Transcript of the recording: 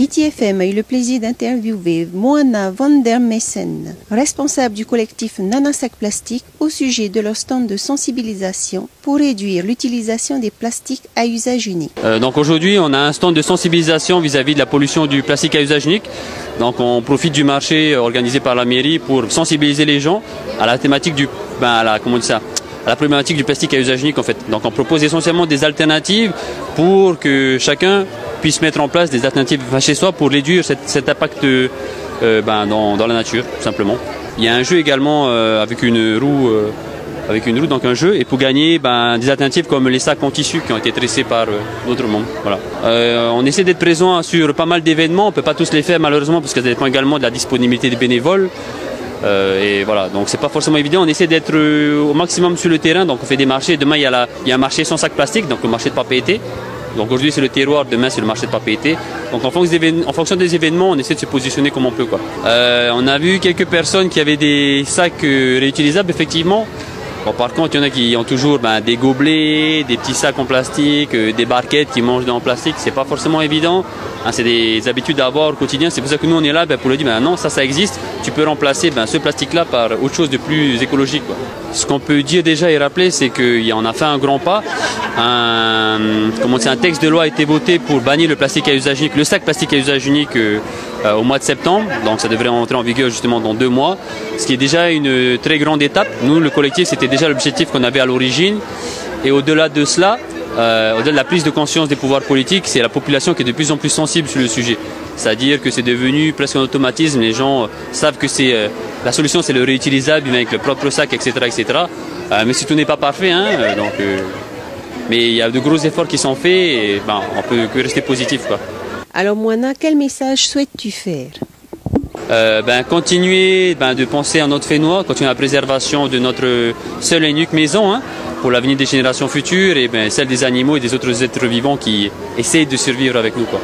Hiti FM a eu le plaisir d'interviewer Moana van der Messen, responsable du collectif Nana Sac Plastique, au sujet de leur stand de sensibilisation pour réduire l'utilisation des plastiques à usage unique. Donc aujourd'hui, on a un stand de sensibilisation vis-à-vis de la pollution du plastique à usage unique. Donc on profite du marché organisé par la mairie pour sensibiliser les gens à la thématique du, à la problématique du plastique à usage unique en fait. Donc on propose essentiellement des alternatives pour que chacun puisse mettre en place des alternatives chez soi pour réduire cet impact dans la nature, tout simplement. Il y a un jeu également avec une roue, donc un jeu, et pour gagner des alternatives comme les sacs en tissu qui ont été tressés par d'autres membres. Voilà. On essaie d'être présent sur pas mal d'événements, on ne peut pas tous les faire malheureusement parce que ça dépend également de la disponibilité des bénévoles. Et voilà, donc c'est pas forcément évident. On essaie d'être au maximum sur le terrain, donc on fait des marchés. Demain il y a un marché sans sac plastique, donc le marché de papier. Donc aujourd'hui c'est le terroir, demain c'est le marché de papier. Donc en fonction des événements, on essaie de se positionner comme on peut, quoi. On a vu quelques personnes qui avaient des sacs réutilisables, effectivement. Bon, par contre, il y en a qui ont toujours des gobelets, des petits sacs en plastique, des barquettes qui mangent en plastique. C'est pas forcément évident. C'est des habitudes à avoir au quotidien. C'est pour ça que nous on est là pour leur dire non, ça existe. Tu peux remplacer ce plastique-là par autre chose de plus écologique, quoi. Ce qu'on peut dire déjà et rappeler, c'est qu'on a fait un grand pas. Un texte de loi a été voté pour bannir le plastique à usage unique, le sac plastique à usage unique au mois de septembre. Donc ça devrait entrer en vigueur justement dans 2 mois. Ce qui est déjà une très grande étape. Nous, le collectif, c'était déjà l'objectif qu'on avait à l'origine. Et au-delà de cela, au-delà de la prise de conscience des pouvoirs politiques, c'est la population qui est de plus en plus sensible sur le sujet. C'est-à-dire que c'est devenu presque un automatisme. Les gens savent que la solution, c'est le réutilisable avec le propre sac, etc. etc. Mais si tout n'est pas parfait, mais il y a de gros efforts qui sont faits et on peut que rester positif, quoi. Alors Moana, quel message souhaites-tu faire? Continuer de penser à notre Fénois, continuer la préservation de notre seule et unique maison, pour l'avenir des générations futures et celle des animaux et des autres êtres vivants qui essayent de survivre avec nous, quoi.